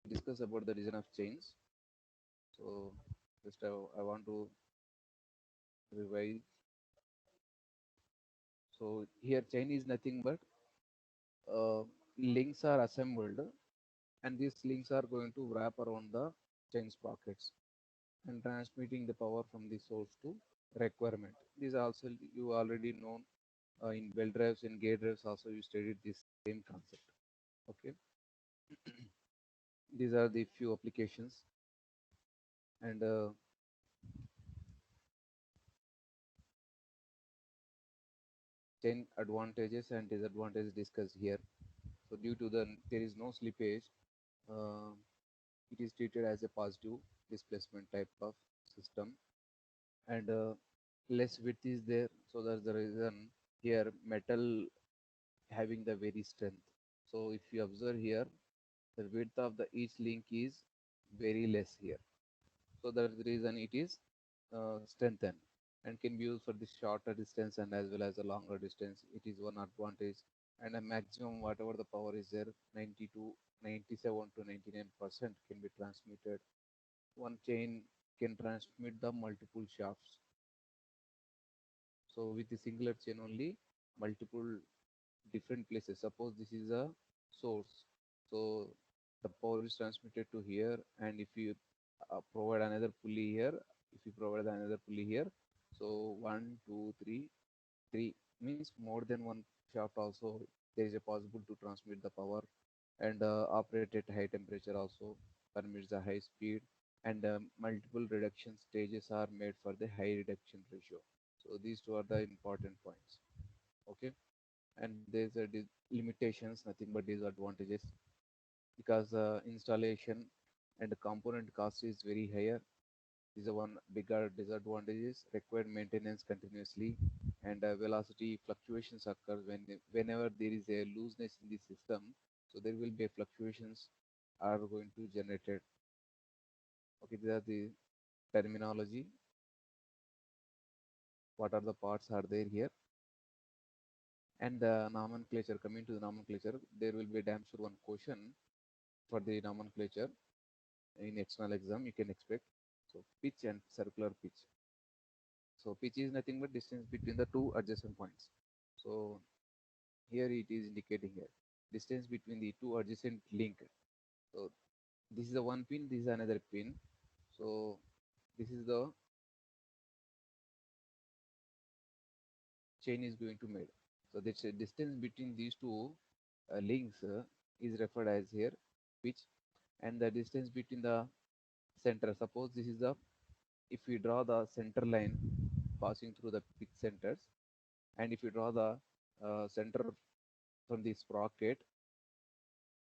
discuss about the design of chains. So just I want to revise. So here chain is nothing but links are assembled, and these links are going to wrap around the chain sprockets and transmitting the power from the source to requirement. This also you already know in belt drives and gate drives also you studied this same concept. Okay, these are the few applications and chain advantages and disadvantages discussed here. So due to the there is no slippage, uh, it is treated as a positive displacement type of system, and less width is there. So that's the reason here metal having the very strength. So if you observe here, the width of the each link is very less here. So that's the reason it is strengthened and can be used for the shorter distance and as well as a longer distance. It is one advantage, and a maximum whatever the power is there, 90 to 97 to 99% can be transmitted. One chain can transmit the multiple shafts. So with the singular chain only, multiple different places. Suppose this is a source, so the power is transmitted to here, and if you provide another pulley here, if you provide another pulley here, so one, two, three, three means more than one shaft also there is a possible to transmit the power and operate at high temperature also permits the high speed and multiple reduction stages are made for the high reduction ratio. So these two are the important points. Okay, and there's a limitations, nothing but disadvantages because installation and the component cost is very higher. This is one bigger disadvantages. Required maintenance continuously, and velocity fluctuations occur whenever there is a looseness in the system. So there will be fluctuations are going to generated. Okay, these are the terminology. What are the parts are there here? And the nomenclature. Coming to the nomenclature, there will be a damn sure one question for the nomenclature in external exam. You can expect. So pitch and circular pitch. So pitch is nothing but distance between the two adjacent points. So here it is indicating here distance between the two adjacent link. So this is the one pin, this is another pin. So this is the chain is going to made. So the distance between these two links is referred as here pitch, and the distance between the center. Suppose this is the if we draw the center line passing through the pitch centers, and if you draw the center from the sprocket,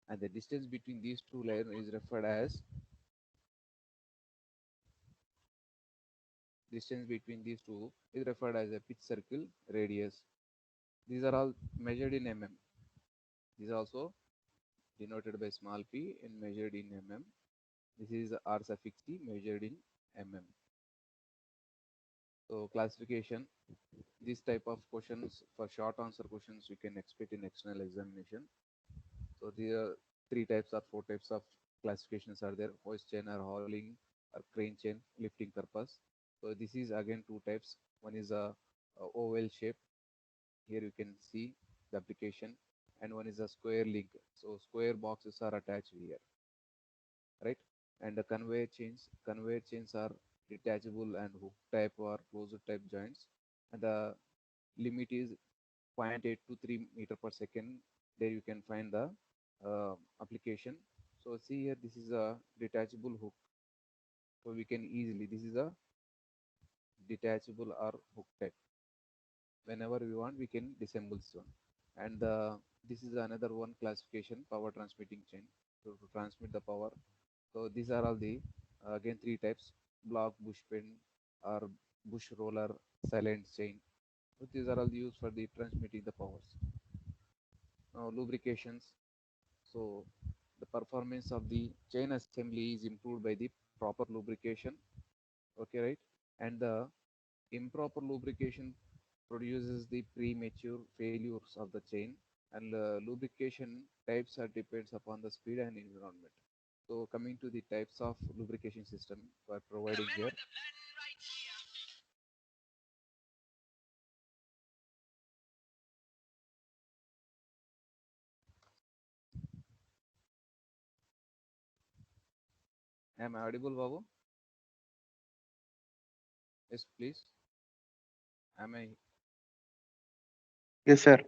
and the distance between these two lines is referred as distance between these two is referred as a pitch circle radius. These are all measured in mm. These are also denoted by small p and measured in mm. This is r suffix t measured in mm. So classification, this type of questions for short answer questions you can expect in external examination. So there are three types or four types of classifications are there: hoist chain or hauling or crane chain lifting purpose. So this is again two types. One is a oval shape. Here you can see the application, and one is a square link. So square boxes are attached here, right? And the conveyor chains are detachable and hook type or closed type joints, and the limit is 0.8 to 3 meter per second. There you can find the application. So see here, this is a detachable hook. So we can easily, this is a detachable or hook type. Whenever we want, we can disassemble this one. And this is another one classification, power transmitting chain. So to transmit the power. So these are all the, again, three types: block, bush pin, or bush roller, silent chain. So these are all used for the transmitting the powers. Now lubrications. So the performance of the chain assembly is improved by the proper lubrication. Okay, right? And the improper lubrication produces the premature failures of the chain, and lubrication types are depends upon the speed and environment. So coming to the types of lubrication system for providing here. Am I audible, Babu? Yes, please. Am I? Yes, sir.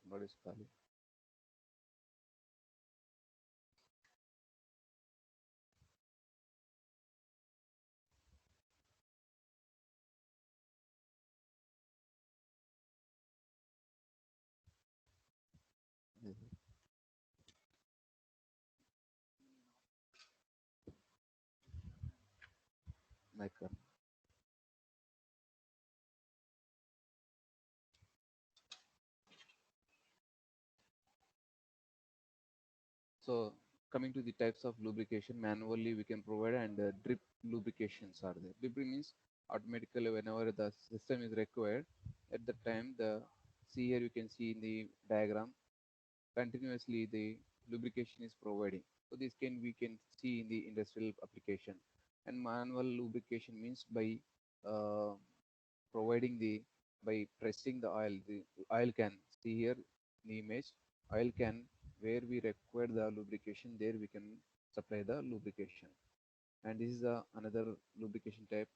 Somebody is calling. My turn. So coming to the types of lubrication, manually we can provide, and drip lubrications are there. Drip means automatically whenever the system is required, at the time the see here you can see in the diagram continuously the lubrication is providing. So this can we can see in the industrial application. And manual lubrication means by uh, providing the by pressing the oil. The oil can see here in the image oil can where we require the lubrication there we can supply the lubrication. And this is another lubrication type,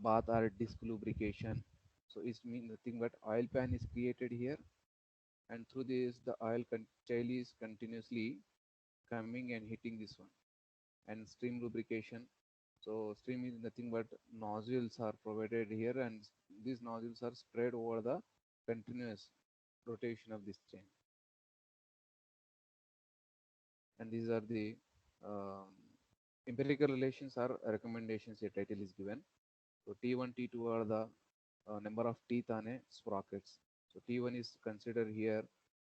bath or disc lubrication. So it means nothing but oil pan is created here, and through this the tail is continuously coming and hitting this one. And stream lubrication, so stream is nothing but nozzles are provided here, and these nozzles are spread over the continuous rotation of this chain. And these are the um, empirical relations or recommendations a title is given. So T1 T2 are the number of teeth on a sprockets. So T1 is considered here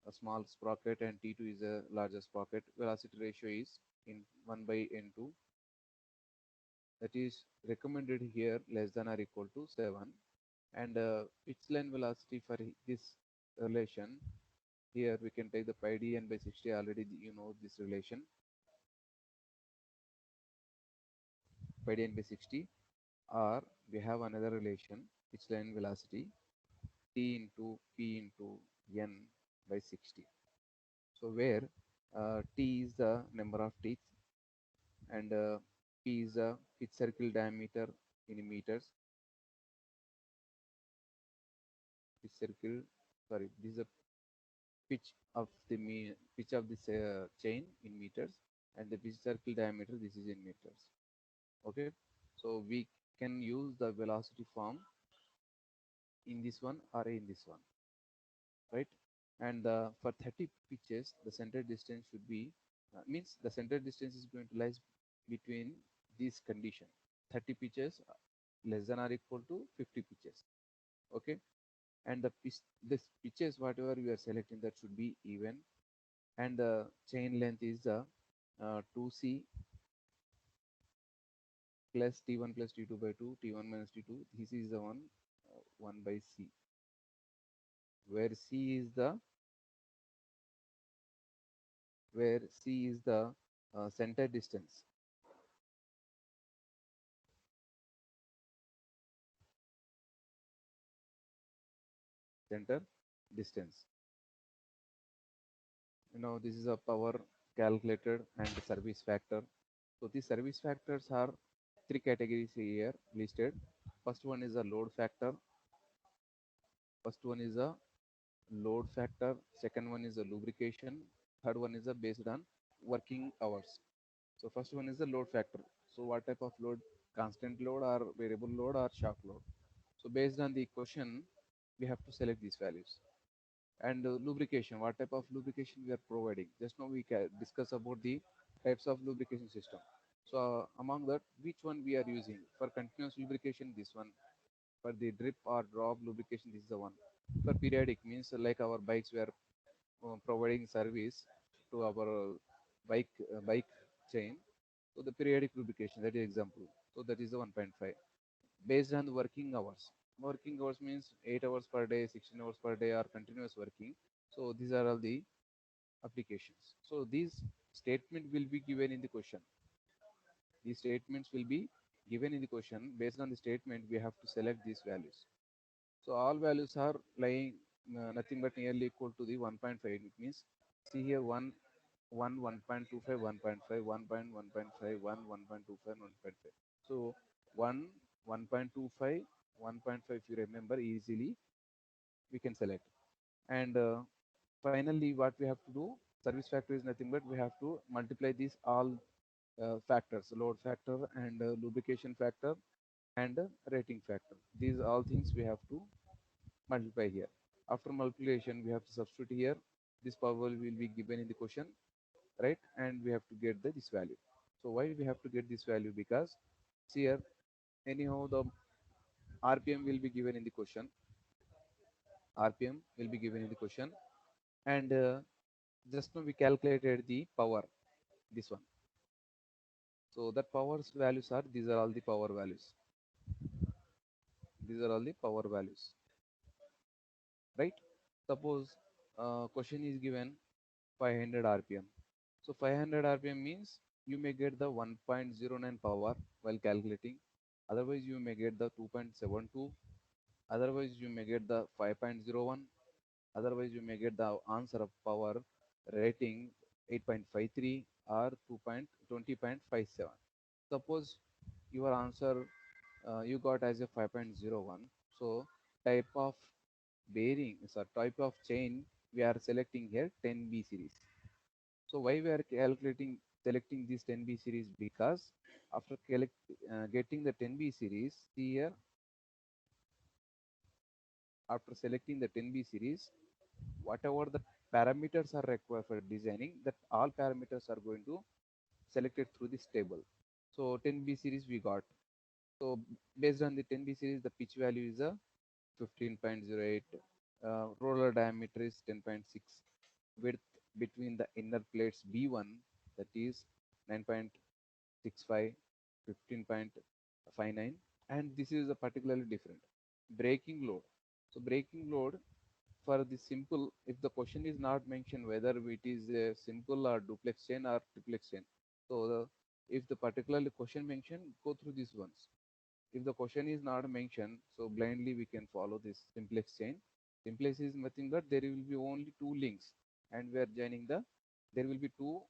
a small sprocket, and T2 is a larger sprocket. Velocity ratio is in 1 by N2, that is recommended here less than or equal to 7. And pitch line velocity for this relation, here we can take the pi d n by 60. Already you know this relation, pi d n by 60. Or we have another relation, pitch line velocity t into p into n by 60. So where t is the number of teeth, and p is the pitch circle diameter in meters. Pitch circle, sorry, this is a pitch of the pitch of this chain in meters, and the pitch circle diameter this is in meters. Okay, so we can use the velocity form in this one or in this one, right? And for 30 pitches the center distance should be means the center distance is going to lie between these condition, 30 pitches less than or equal to 50 pitches. Okay, and this pitches whatever we are selecting that should be even, and the chain length is 2c plus t1 plus t2 by 2, t1 minus t2. This is the one 1 by c, where c is the center distance. Center distance. This is a power calculated, and the service factor. So these service factors are three categories here listed. First one is a load factor. First one is a load factor. Second one is a lubrication. Third one is a based on working hours. So first one is the load factor. So what type of load? Constant load or variable load or shock load? So based on the question, we have to select these values. And lubrication, what type of lubrication we are providing? Just now we can discuss about the types of lubrication system. So among that, which one we are using? For continuous lubrication, this one. For the drip or drop lubrication, this is the one. For periodic means like our bikes, we are providing service to our bike chain. So the periodic lubrication, that is example. So that is the 1.5. Based on the working hours. Working hours means 8 hours per day, 16 hours per day, or continuous working. So these are all the applications. So these statement will be given in the question. These statements will be given in the question. Based on the statement, we have to select these values. So all values are lying nothing but nearly equal to the 1.5. It means see here 1, 1.25, 1.5, 1.1.5, 1, 1.25, 1.5. So 1, 1.25, 1.5, if you remember easily, we can select. And finally, what we have to do, service factor is nothing but we have to multiply these all factors, load factor and lubrication factor and rating factor. These all things we have to multiply here. After multiplication, we have to substitute here. This power will be given in the question, right? And we have to get this value. So why we have to get this value? Because here, anyhow, the RPM will be given in the question. RPM will be given in the question. And just now we calculated the power, this one. So that power's values are, these are all the power values. These are all the power values, right? Suppose question is given 500 RPM. So 500 RPM means you may get the 1.09 power while calculating. Otherwise, you may get the 2.72. Otherwise, you may get the 5.01. Otherwise, you may get the answer of power rating 8.53 or 20.57. Suppose your answer you got as a 5.01. So type of bearing, so type of chain we are selecting here 10B series. So why we are calculating selecting this 10B series? Because after getting the 10B series, see here, after selecting the 10B series, whatever the parameters are required for designing, that all parameters are going to selected through this table. So 10B series we got. So based on the 10B series, the pitch value is a 15.08, roller diameter is 10.6, width between the inner plates B1, that is 9.65, 15.59, and this is a particularly different. Braking load. So braking load for the simple, if the question is not mentioned whether it is a simple or duplex chain or triplex chain. So if the particular question mentioned, go through these ones. If the question is not mentioned, so blindly we can follow this simplex chain. Simplex is nothing but there will be only two links, and we are joining the, there will be two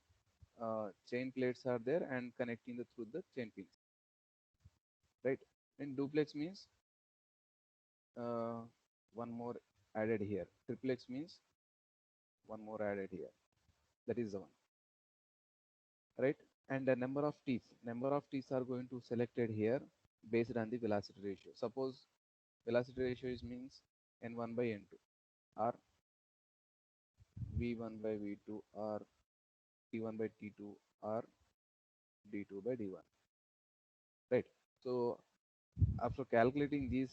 chain plates are there and connecting the through the chain pins, right? And duplex means uh, one more added here. Triplex means one more added here. That is the one, right? And the number of teeth are going to selected here based on the velocity ratio. Suppose velocity ratio is means n1 by n2 or v1 by v2 or t1 by t2 or d2 by d1, right? So after calculating this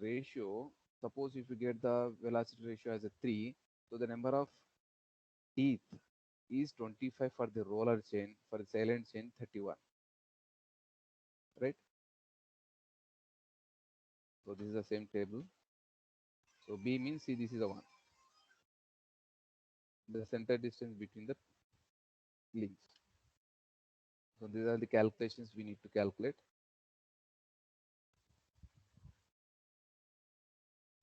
ratio, suppose if you get the velocity ratio as a 3, so the number of teeth is 25 for the roller chain, for the silent chain 31, right? So this is the same table. So B means, see, this is the one, the center distance between the links. So these are the calculations we need to calculate.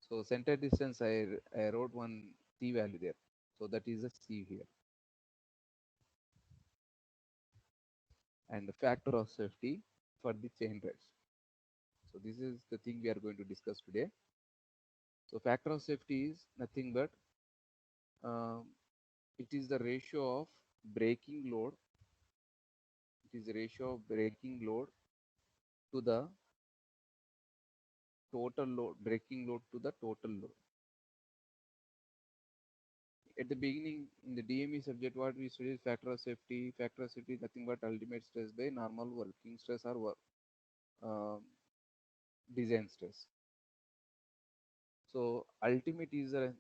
So center distance, I wrote one C value there. So that is a C here. And the factor of safety for the chain drives. So this is the thing we are going to discuss today. So factor of safety is nothing but um, it is the ratio of braking load. It is the ratio of braking load to the total load, braking load to the total load. At the beginning in the DME subject, what we studied factor of safety. Factor of safety is nothing but ultimate stress by normal working stress or uh, design stress. So ultimate is a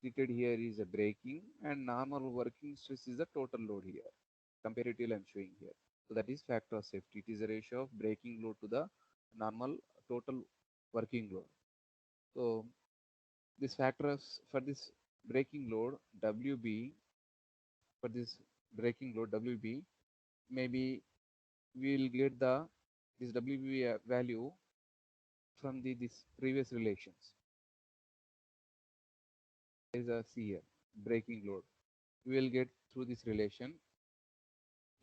treated here is a braking, and normal working stress is the total load here. Comparatively, I'm showing here. So that is factor of safety. It is a ratio of braking load to the normal total working load. So this factors for this braking load WB for this braking load WB, maybe we will get the this WB value from the this previous relations. There is a C here, braking load. We will get through this relation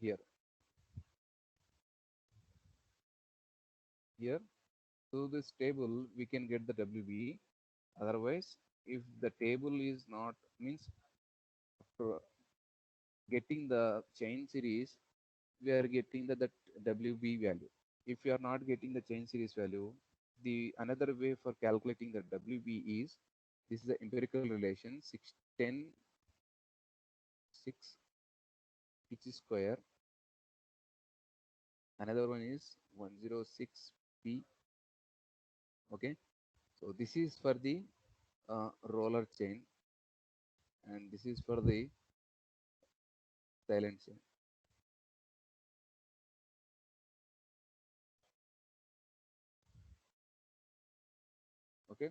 here. Here, through this table, we can get the WB. Otherwise, if the table is not means after getting the chain series, we are getting that WB value. If you are not getting the chain series value, the another way for calculating the WB is this is the empirical relation 610 6 which is square. Another one is 106p. Okay, so this is for the roller chain, and this is for the silent chain. Okay,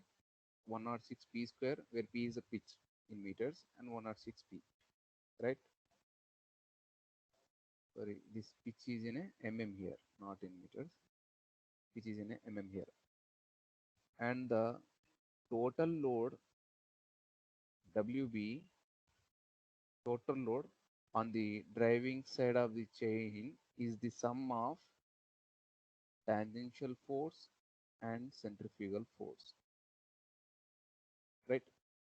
106p square, where p is a pitch in meters, and 106p, right? Sorry, this pitch is in a mm here, not in meters. Pitch is in a mm here, and the total load WB, total load on the driving side of the chain is the sum of tangential force and centrifugal force, right?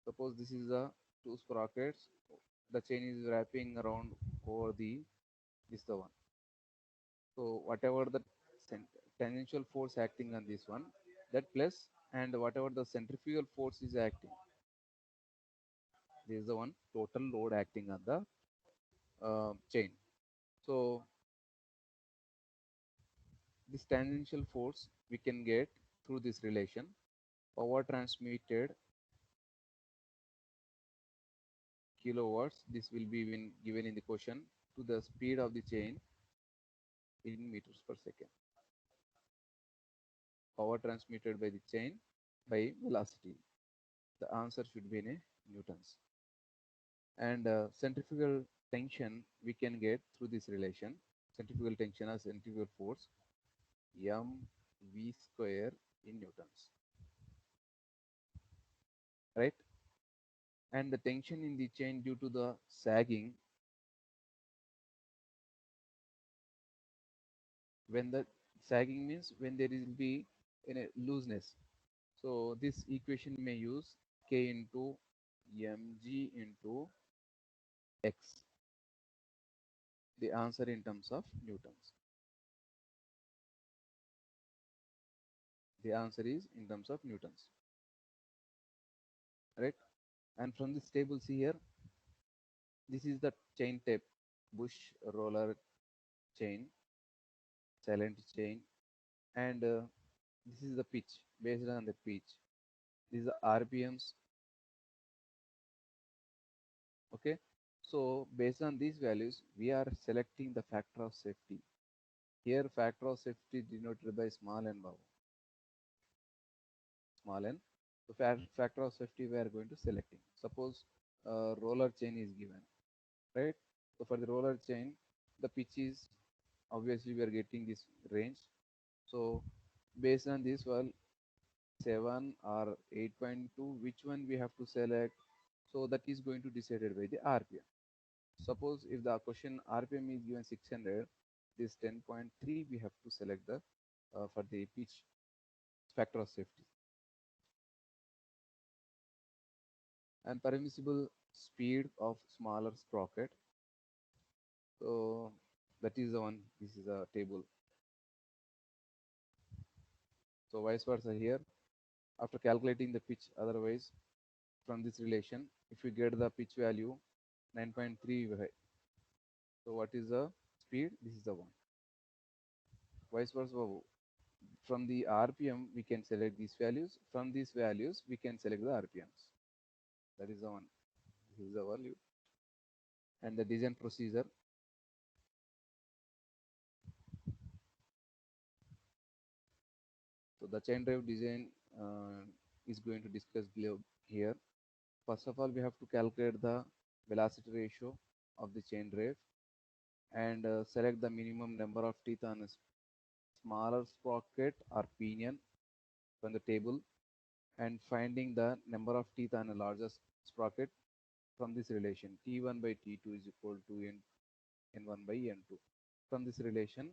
Suppose this is the two sprockets, the chain is wrapping around over the this the one. So whatever the tangential force acting on this one, that plus, and whatever the centrifugal force is acting, this is the one total load acting on the chain. So this tangential force we can get through this relation. Power transmitted kilowatts. This will be given in the question to the speed of the chain in meters per second. Power transmitted by the chain by velocity. The answer should be in a newtons. And centrifugal tension we can get through this relation. Centrifugal tension as centrifugal force mv square in newtons, right? And the tension in the chain due to the sagging, when the sagging means when there will be in a looseness. So this equation may use k into mg into x. The answer in terms of newtons. The answer is in terms of newtons, right? And from this table, see here, this is the chain type: bush, roller chain, silent chain, and this is the pitch. Based on the pitch, these are RPMs. Okay, so based on these values, we are selecting the factor of safety. Here, factor of safety denoted by small n, small n. So factor of safety we are going to selecting. Suppose roller chain is given, right? So for the roller chain, the pitch is obviously we are getting this range. So based on this, well, 7 or 8.2, which one we have to select? So that is going to decided by the RPM. Suppose if the question RPM is given 600, this 10.3 we have to select the for the pitch factor of safety. And permissible speed of smaller sprocket. So that is the one. This is a table. So vice versa here. After calculating the pitch, otherwise from this relation, if you get the pitch value 9.3, so what is the speed? This is the one. Vice versa, from the RPM we can select these values. From these values we can select the RPMs. That is the one. This is the value. And the design procedure. So the chain drive design is going to discuss below here. First of all, we have to calculate the velocity ratio. of the chain drive, and select the minimum number of teeth on a smaller sprocket or pinion from the table, and finding the number of teeth on a larger sprocket from this relation. T1 by T2 is equal to N1 by N2. From this relation,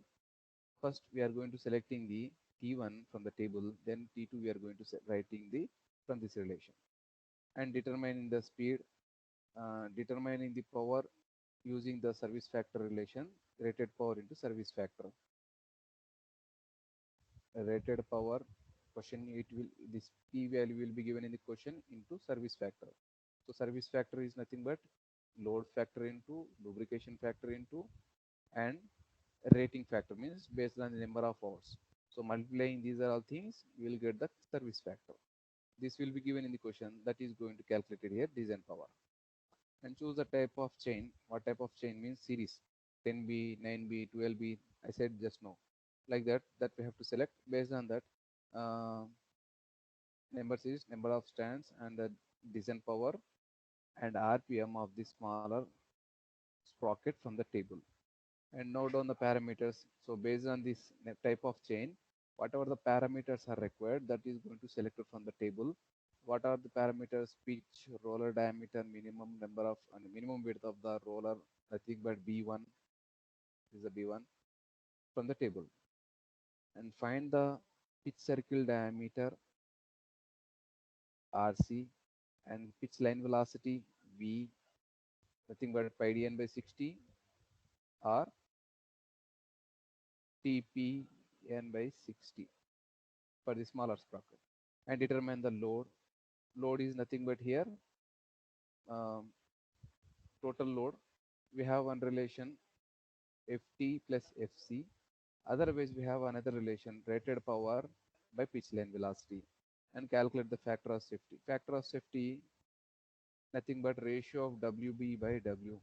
first we are going to selecting the T1 from the table, then T2 we are going to writing the from this relation, and determining the speed, determining the power using the service factor relation, rated power into service factor. Rated power question, it will, this P value will be given in the question into service factor. So service factor is nothing but load factor into lubrication factor into and rating factor, means based on the number of hours. So multiplying these are all things, you will get the service factor. This will be given in the question, that is going to calculate it here design power. And choose the type of chain. What type of chain means series, 10B, 9B, 12B, I said just now. Like that we have to select. Based on that, number series, number of strands, and the design power and RPM of the smaller sprocket from the table. And note down the parameters. So based on this type of chain, whatever the parameters are required, that is going to select it from the table. What are the parameters? Pitch, roller diameter, minimum number of and minimum width of the roller, nothing but B1 is a B1 from the table. And find the pitch circle diameter RC and pitch line velocity V, nothing but pi dn by 60 or TPN by 60 for the smaller sprocket, and determine the load. Load is nothing but here um, total load. We have one relation Ft plus Fc. Otherwise, we have another relation rated power by pitch lane velocity, and calculate the factor of safety. Factor of safety nothing but ratio of Wb by W.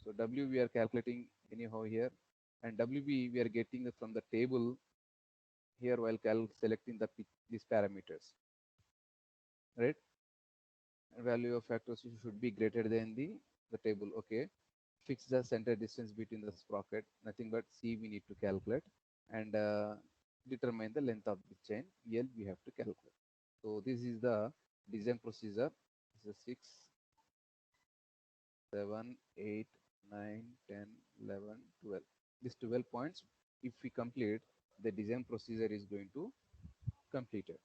So W we are calculating anyhow here, and Wb we are getting from the table here while selecting the these parameters, right? Value of factors should be greater than the table. Okay, fix the center distance between the sprocket, nothing but C we need to calculate, and determine the length of the chain, L we have to calculate. So this is the design procedure. This is 6, 7, 8, 9, 10, 11, 12. These 12 points, if we complete, the design procedure is going to completed.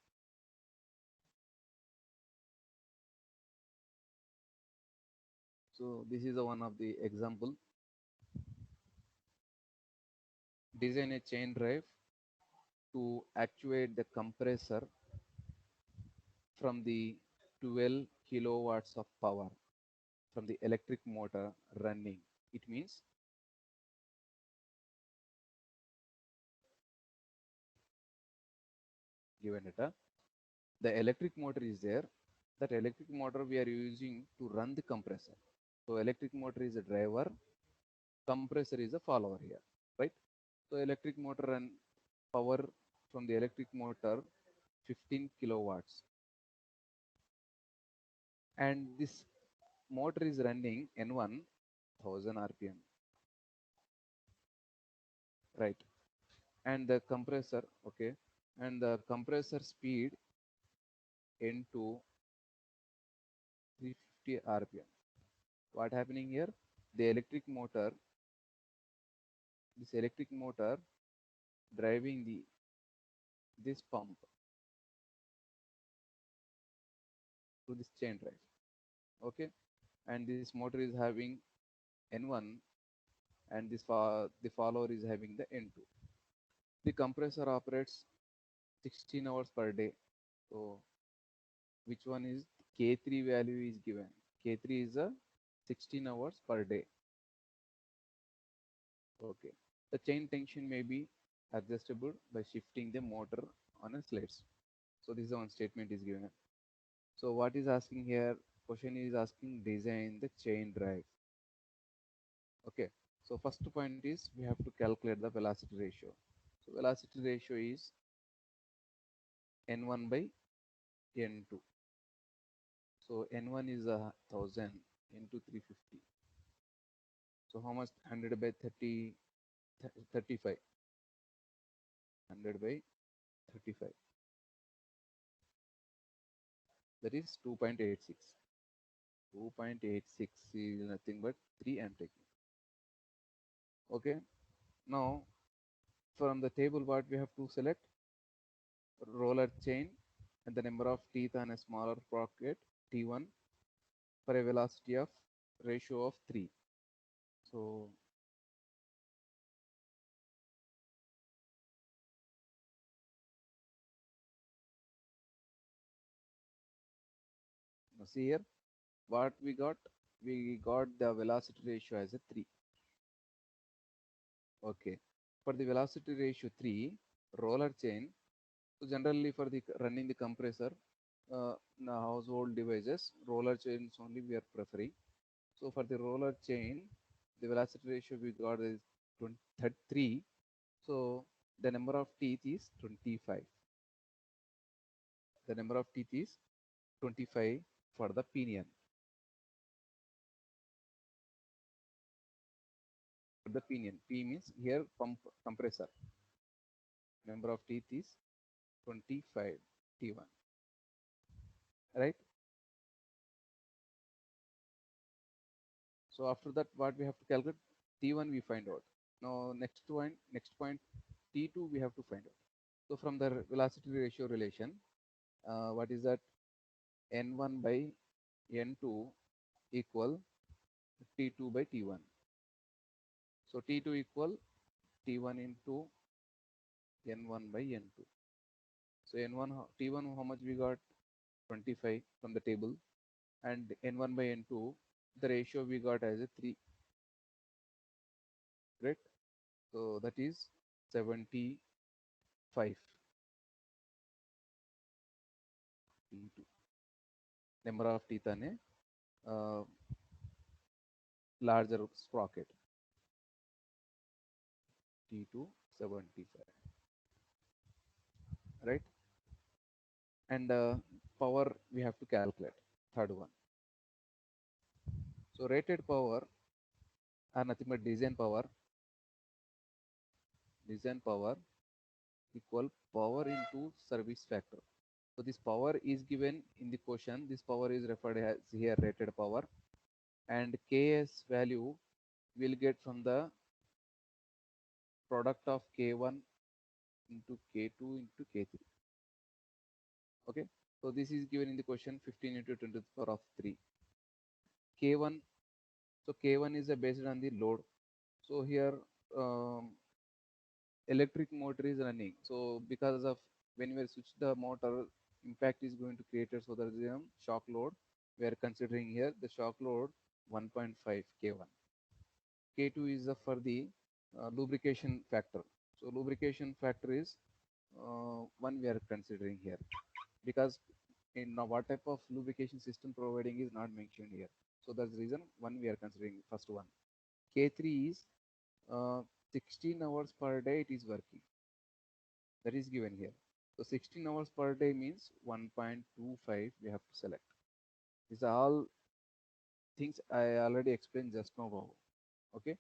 So this is one of the example. Design a chain drive to actuate the compressor from the 12 kilowatts of power from the electric motor running. It means given data, the electric motor is there. That electric motor we are using to run the compressor. So electric motor is a driver, compressor is a follower here, right? So electric motor run power from the electric motor 15 kilowatts, and this motor is running N1 1000 RPM, right? And the compressor, okay, and the compressor speed N2 350 RPM. What happening here? The electric motor, this electric motor driving this pump to this chain drive, okay, and this motor is having N1, and the follower is having the N2. The compressor operates 16 hours per day. So which one is K3 value is given? K3 is a 16 hours per day. Okay. The chain tension may be adjustable by shifting the motor on a slides. So this is one statement is given. So what is asking here? Question is asking design the chain drive. Okay. So first point is we have to calculate the velocity ratio. So velocity ratio is N1 by N2. So N1 is 1000 into 350. So how much 100 by 30, 35? 100 by 35. That is 2.86. 2.86 is nothing but 3 I'm taking. Okay. Now from the table what we have to select? Roller chain and the number of teeth on a smaller sprocket T1 for a velocity of ratio of 3. So now see here what we got. We got the velocity ratio as a 3. Okay. For the velocity ratio 3, roller chain. So generally for the running the compressor, in the household devices, roller chains only we are preferring. So for the roller chain, the velocity ratio we got is 23. So the number of teeth is 25. The number of teeth is 25 for the pinion. For the pinion, P means here pump compressor. Number of teeth is 25 T1. Right? So after that, what we have to calculate? T1 we find out. Now next point, T2 we have to find out. So from the velocity ratio relation, what is that? N1 by N2 equal T2 by T1. So T2 equal T1 into N1 by N2. So N1 T1 how much we got? 25 from the table, and N1 by N2 the ratio we got as a 3. Right? So that is 75 T2. Number of teeth on a larger sprocket. T2 75. Right? And power we have to calculate. Third one. So rated power are nothing but design power equal power into service factor. So this power is given in the question. This power is referred as here rated power, and Ks value will get from the product of K1 into K2 into K3. Okay. So this is given in the question 15 into 10 to the power of 3. K1. So K1 is based on the load. So here electric motor is running. So because of when we switch the motor, impact is going to create it. So there is a shock load. We are considering here the shock load 1.5 K1. K2 is for the lubrication factor. So lubrication factor is one we are considering here, because in what type of lubrication system providing is not mentioned here. So that's the reason one we are considering first one. K3 is uh, 16 hours per day it is working. That is given here. So 16 hours per day means 1.25 we have to select. These are all things I already explained just now. Okay.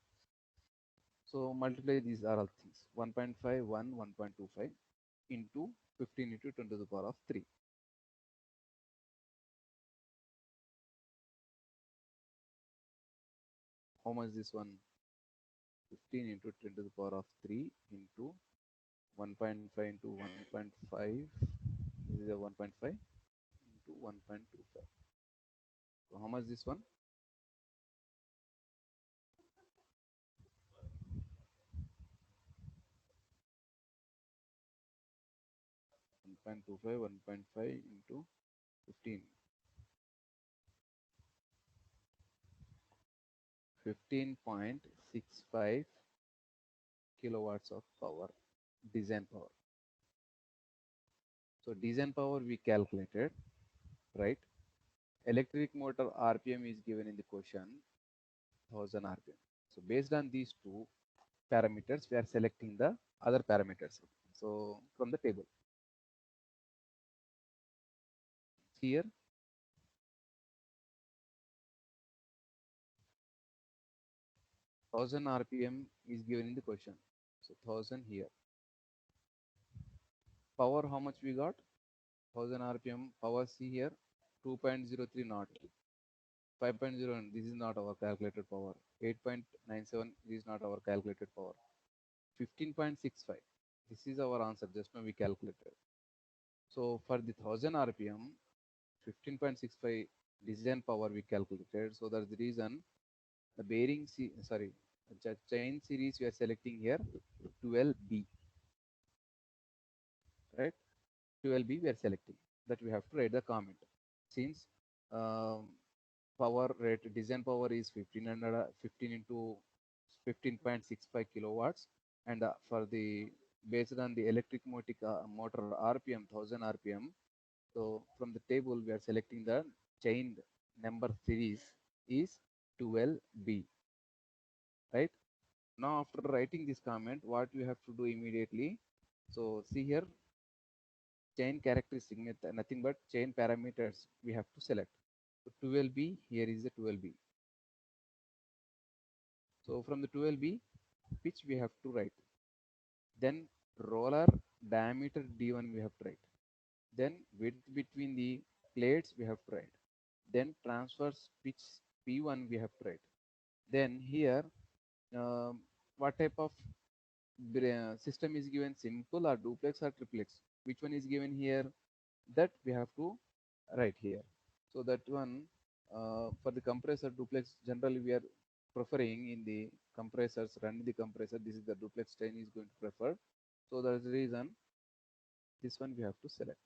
So multiply these are all things. 1.5, 1.25 into 15 into 10 to the power of 3. How much this one? 15 into 10 to the power of 3 into 1.5 into 1.5. This is a 1.5 into 1.25. So how much this one? 1.25, 1.5 into 15. 15.65 kilowatts of power, design power. So design power we calculated, right? Electric motor RPM is given in the question, 1000 RPM. So based on these two parameters, we are selecting the other parameters. So from the table here, 1000 RPM is given in the question. So 1000 here. Power, how much we got? 1000 RPM power, see here, 2.03 knot. 5.0, this is not our calculated power. 8.97, this is not our calculated power. 15.65, this is our answer, just now we calculated. So for the 1000 RPM, 15.65 design power we calculated. So that's the reason the bearing, the chain series we are selecting here, 12B, right? 12B we are selecting. That we have to write the comment. Since um, power rate, design power is 15 into 15.65 kilowatts, and for the based on the electric motor RPM, 1000 RPM. So from the table we are selecting the chain number series is 12B, right? Now after writing this comment, what we have to do immediately? So see here, chain characteristic, nothing but chain parameters we have to select. So 12B, here is the 12B. So from the 12B, pitch we have to write. Then roller diameter D1 we have to write. Then width between the plates we have to write. Then transverse pitch P1 we have to write. Then here, um, what type of system is given, simple or duplex or triplex? Which one is given here? That we have to write here. So that one, for the compressor duplex, generally we are preferring in the compressors, run the compressor, this is the duplex chain is going to prefer. So that's the reason this one we have to select.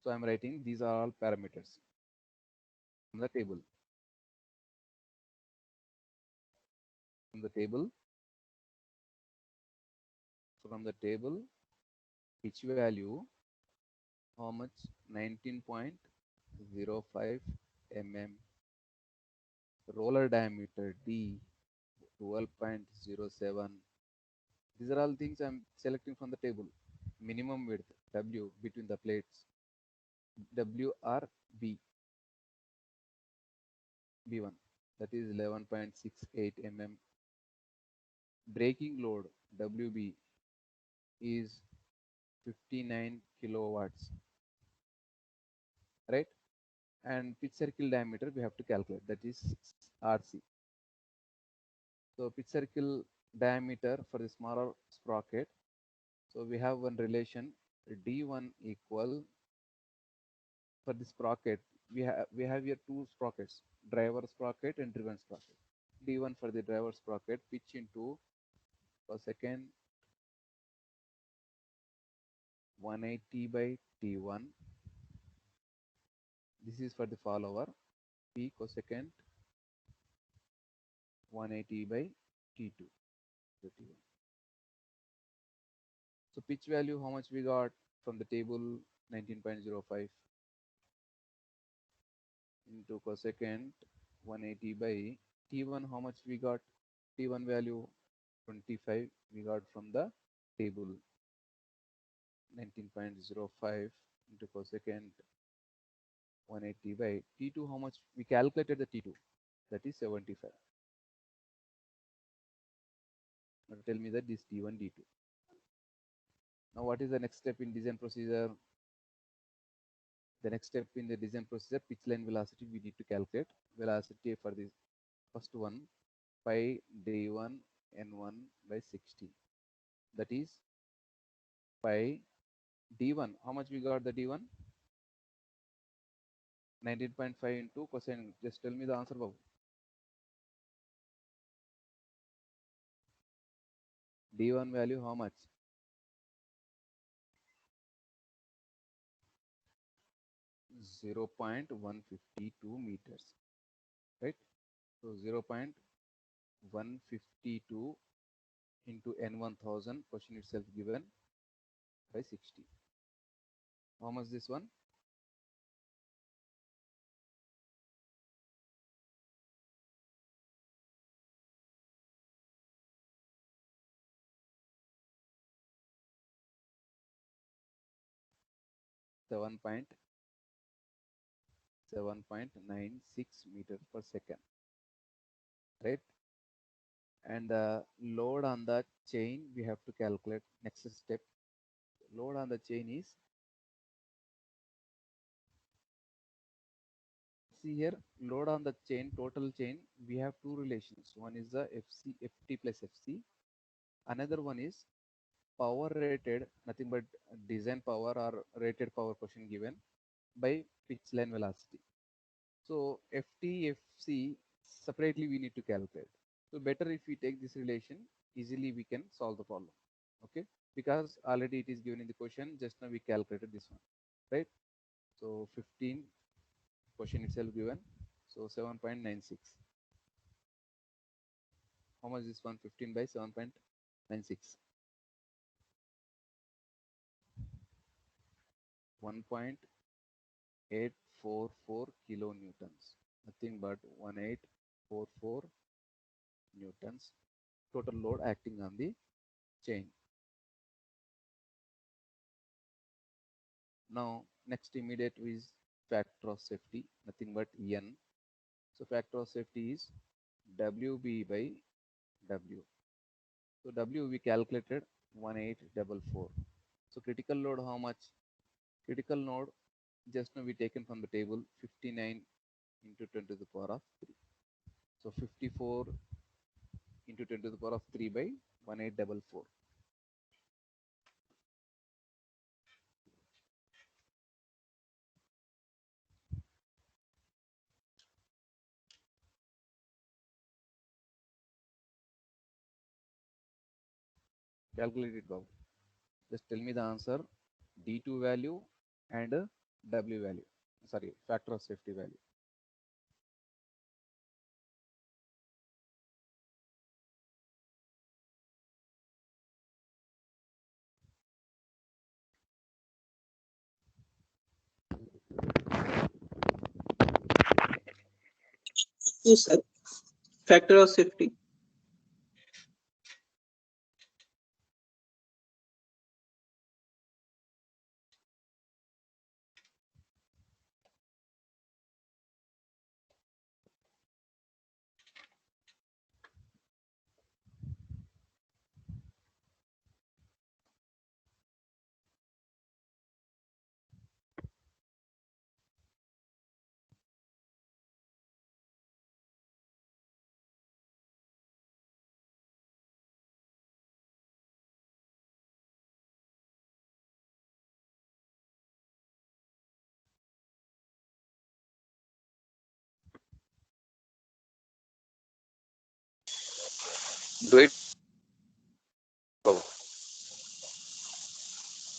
So I'm writing these are all parameters from the table. From the table, from the table, pitch value, how much? 19.05 mm. Roller diameter D, 12.07. These are all things I'm selecting from the table. Minimum width, W between the plates, WRB, B1, that is 11.68 mm. Braking load, WB, is 59 kilowatts, right? And pitch circle diameter we have to calculate, that is RC. So pitch circle diameter for the smaller sprocket. So we have one relation, D1 equal, for the sprocket, we have here two sprockets, driver sprocket and driven sprocket. D1 for the driver sprocket, pitch into per second 180 by T1. This is for the follower, P cosecant 180 by T2. So pitch value, how much we got from the table? 19.05 into cosecant 180 by T1. How much we got? T1 value 25 we got from the table. 19.05 into cosecant 180 by T2. How much we calculated the T2? That is 75. Now tell me that this T1, D2. Now what is the next step in design procedure? The next step in the design procedure, pitch line velocity we need to calculate. Velocity for this first one, pi D1 N1 by 60. That is pi D1. How much we got the D1? 19.5 into cosine. Just tell me the answer, Babu. D1 value how much? 0.152 meters, right? So 0.152 into N1000, question itself given by 60. How much this one? 7.96 meters per second, right? and load on the chain we have to calculate. Next step, load on the chain is, see here, load on the chain, total chain, we have two relations. One is the ft plus fc, another one is power rated, nothing but design power or rated power quotient given by pitch line velocity. So ft fc separately we need to calculate. So better if we take this relation, easily we can solve the problem. Okay, because already it is given in the question, just now we calculated this one, right? So 15 question itself given, so 7.96. How much is 115 by 7.96? 1.844 kilonewtons, nothing but 1844 newtons total load acting on the chain. Now next immediate is factor of safety, nothing but n. So factor of safety is wb by w. So w we calculated 1844. So critical load how much? Critical load just now we taken from the table, 59 into 10 to the power of 3. So 54 into 10 to the power of 3 by 1844. Calculate it, Bob. Just tell me the answer, D2 value and W value. Sorry, factor of safety value. Yes, sir. Factor of safety. Do it. Oh,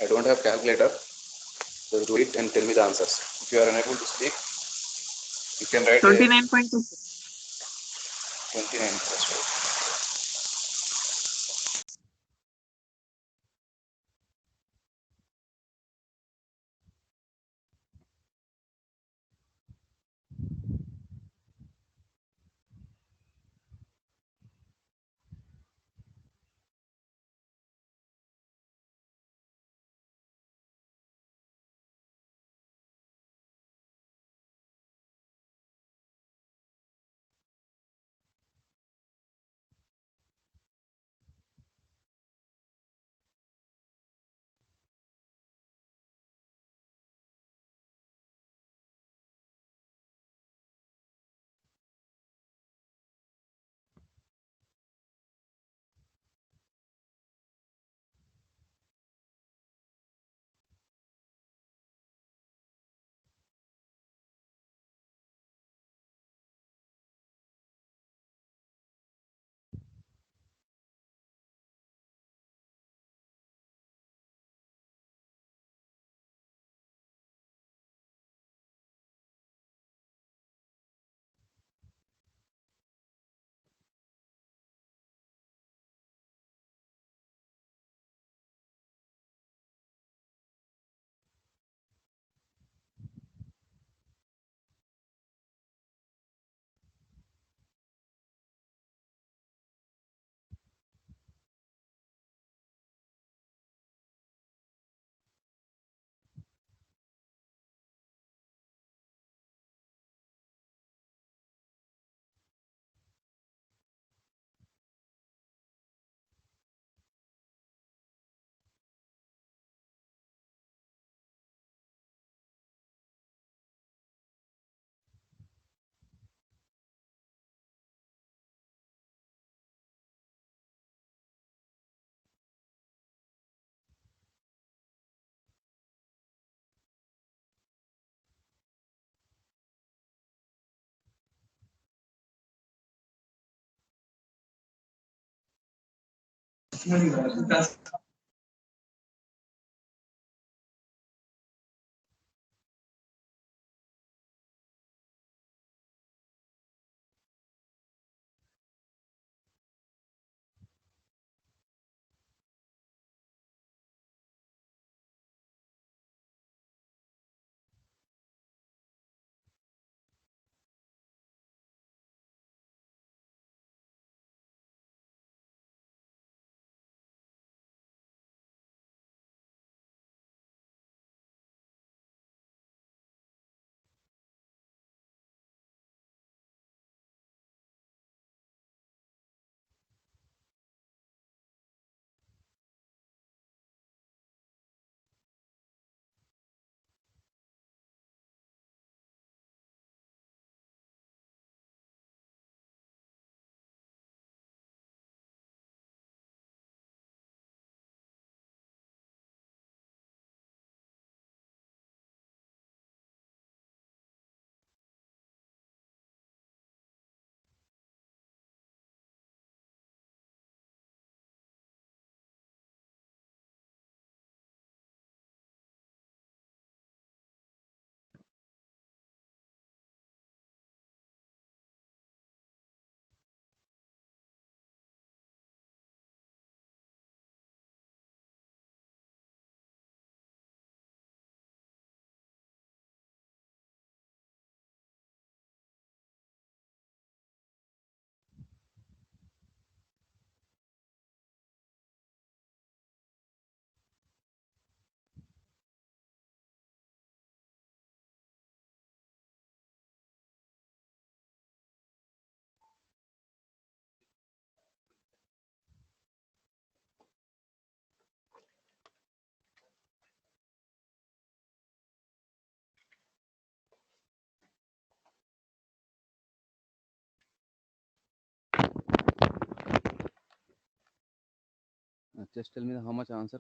I don't have calculator. So do it and tell me the answers. If you are unable to speak, you can write a 29.2. 29 plus. Just tell me how much answer.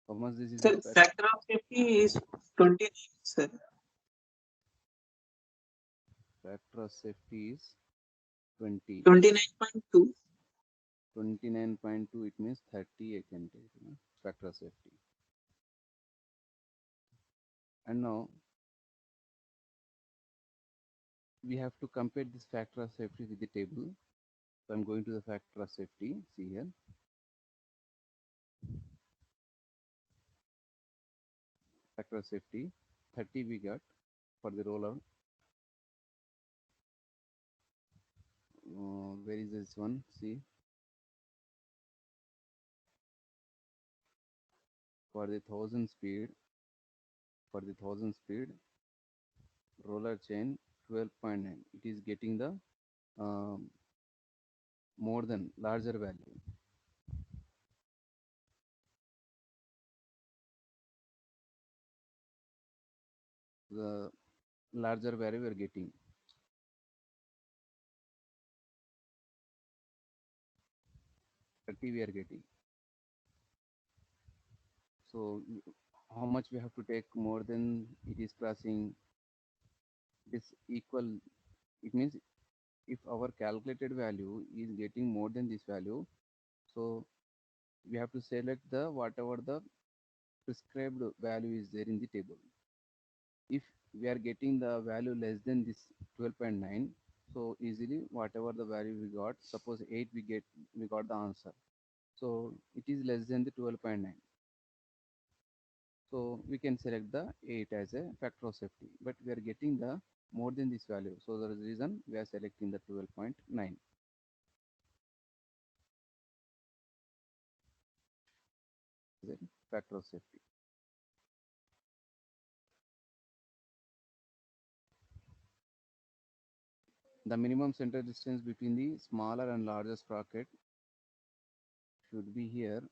How much this is? Sir, factor of safety is 29, sir. Factor of safety is 20. 29.2. 29.2, it means 30 I can take, factor of safety. And now we have to compare this factor of safety with the table. So I'm going to the factor of safety. See here. Factor of safety 30 we got for the roller. Where is this one? See, for the 1000 speed, roller chain 12.9. It is getting the um, more than larger value. The larger value we are getting. 30 we are getting. So how much we have to take more than it is crossing this equal? It means if our calculated value is getting more than this value, so we have to select the whatever the prescribed value is there in the table. If we are getting the value less than this 12.9, so easily whatever the value we got, suppose 8 we got the answer, so it is less than the 12.9, so we can select the 8 as a factor of safety, but we are getting the more than this value, so the reason we are selecting the 12.9 as a factor of safety. The minimum center distance between the smaller and larger sprocket should be here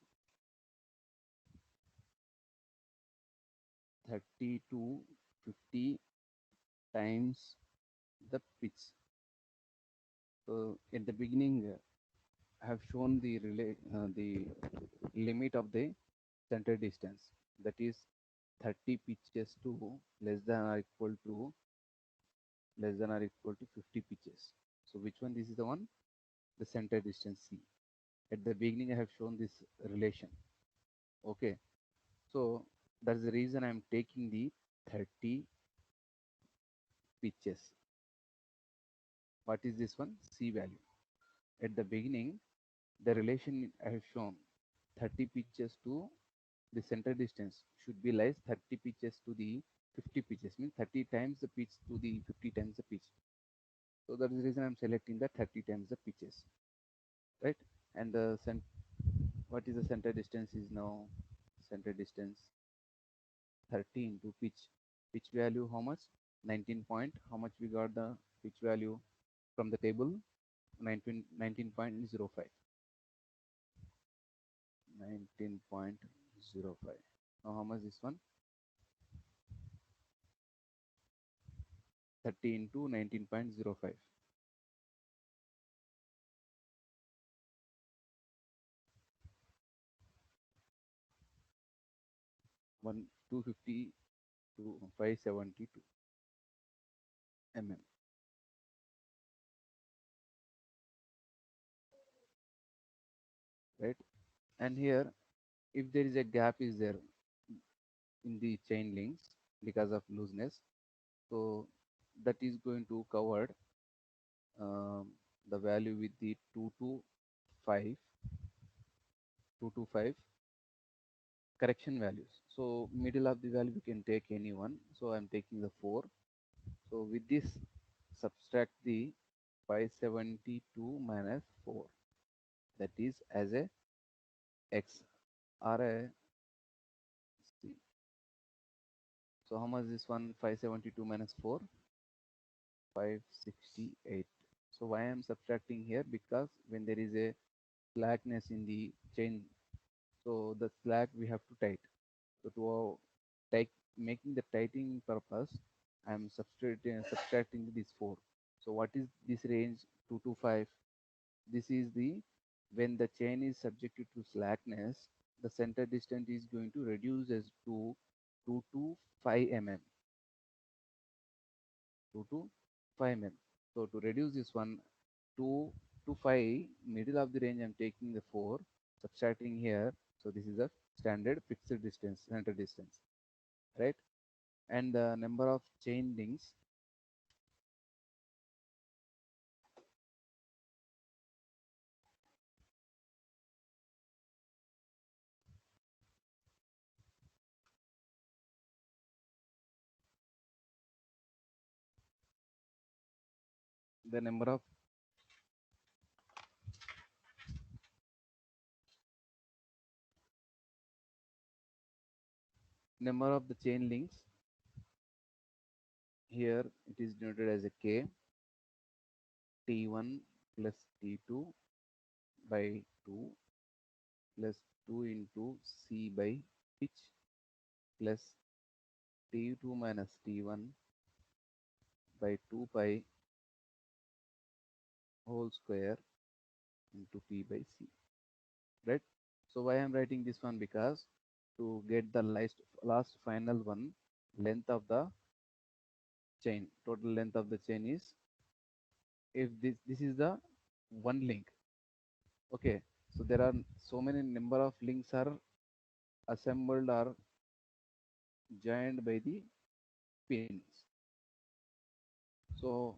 32 50 times the pitch. So at the beginning, I have shown the limit of the center distance, that is 30 pitches to less than or equal to 50 pitches. So which one? This is the one, the center distance C. At the beginning, I have shown this relation. Okay, so that's the reason I'm taking the 30 pitches. What is this one? C value. At the beginning, the relation I have shown, 30 pitches to the center distance should be less 30 pitches to the 50 pitches, means 30 times the pitch to the 50 times the pitch. So that is the reason I'm selecting the 30 times the pitches, right? And what is the center distance is now, center distance 30 into pitch value how much, 19 point, how much we got the pitch value from the table, 19.05, 19.05. Now how much this one, 30 into 19.05, 250 to 572 mm, right? And here, if there is a gap is there in the chain links because of looseness, so that is going to cover um, the value with the 5 2 to 5 correction values. So middle of the value we can take any one. So I'm taking the 4. So with this, subtract the 572 minus 4. That is as a x or a c. So how much this one, 572 minus 4? 568. So why I'm subtracting here? Because when there is a slackness in the chain, so the slack we have to tight. So to take making the tightening purpose, I'm subtracting this 4. So what is this range, 2 to 5? This is the, when the chain is subjected to slackness, the center distance is going to reduce as to 2 to 5 mm. 2 to 5 mm. So to reduce this one, 2 to 5, middle of the range I'm taking the 4, subtracting here. So this is a standard fixed distance, center distance, right? And the number of chain links, the number of the chain links, here it is denoted as a k, t1 plus t2 by 2 plus 2 into c by pitch plus t2 minus t1 by 2 pi whole square into p by c, right? So why I'm writing this one? Because to get the last final one, length of the chain, total length of the chain is, if this is the one link, okay, so there are so many number of links are assembled or joined by the pins. So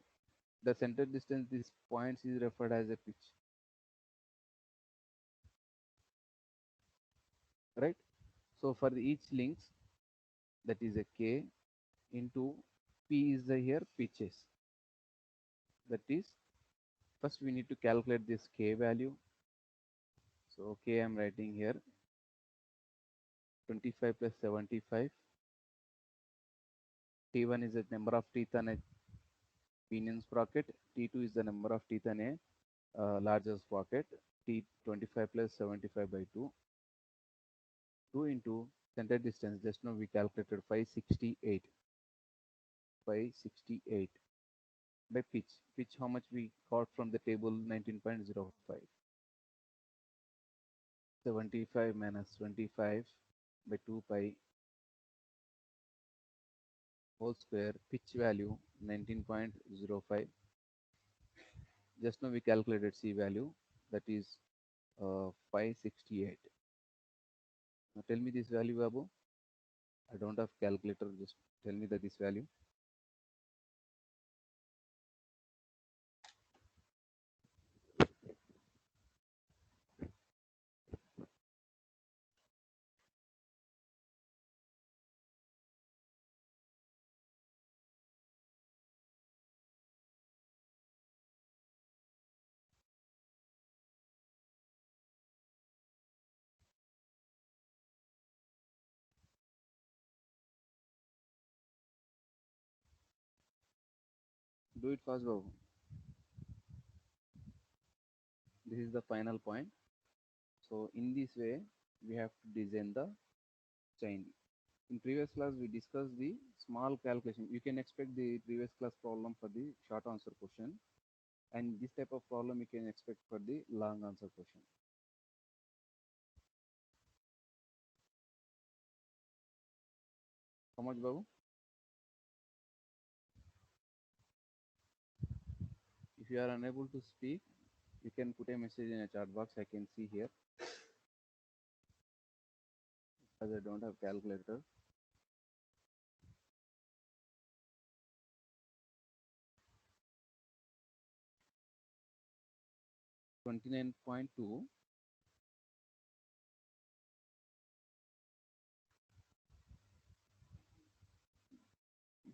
the center distance, these points is referred as a pitch, right? So for the each links, that is a k into p is the here pitches. That is, first we need to calculate this k value. So k I'm writing here 25 plus 75. T1 is the number of teeth on a pinion sprocket. T2 is the number of teeth on a larger sprocket. T 25 plus 75 by 2. 2 into center distance. Just now we calculated 568. pi 68 by pitch. Pitch, how much we got from the table? 19.05. 75 minus 25 by 2 pi whole square. Pitch value 19.05. Just now we calculated C value, that is 568. Now tell me this value, Babu. I don't have calculator, just tell me that this value. Do it fast, Babu. This is the final point. So in this way, we have to design the chain. In previous class, we discussed the small calculation. You can expect the previous class problem for the short answer question, and this type of problem you can expect for the long answer question. How much, Babu? If you are unable to speak, you can put a message in a chat box. I can see here, as I don't have calculator. $29.2.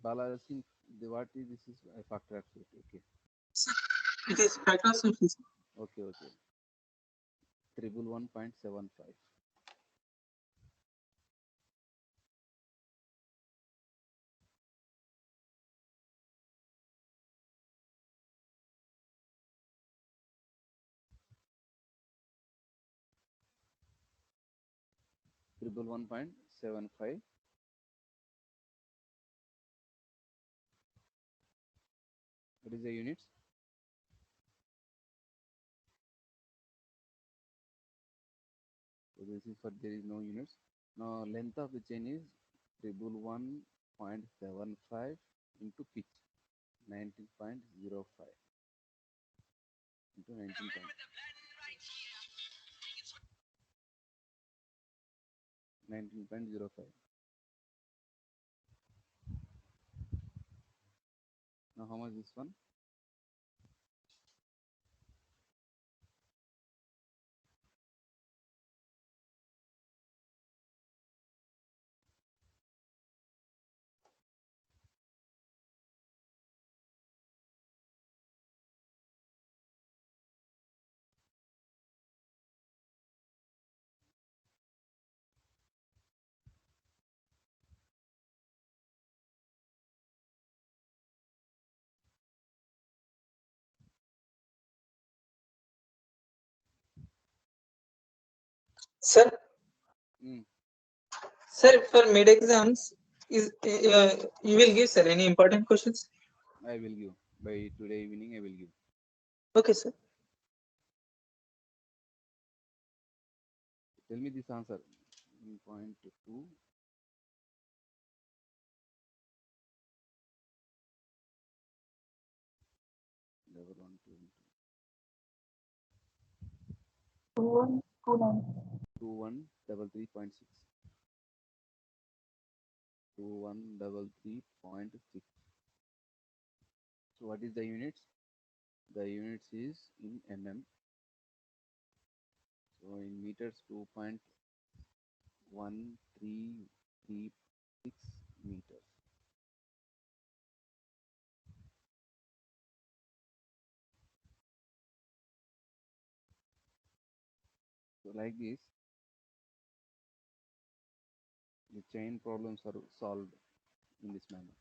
Bala Singh, what is this? Is a factor absolute. Okay. It is factor of safety. Okay. Okay. 111.75. Triple 1.75. What is the units? So this is for there is no units. Now length of the chain is 111.75 into pitch 19.05 into 19. 19.05. Now how much this one? Sir, Mm, sir, for mid exams, you will give sir any important questions? I will give by today evening. I will give. Okay, sir. Tell me this answer. Point two. Level 1, 2, 2133.6. 2133.6. So what is the units? The units is in mm. So in meters, 2.1336 meters. So like this, the chain problems are solved in this manner.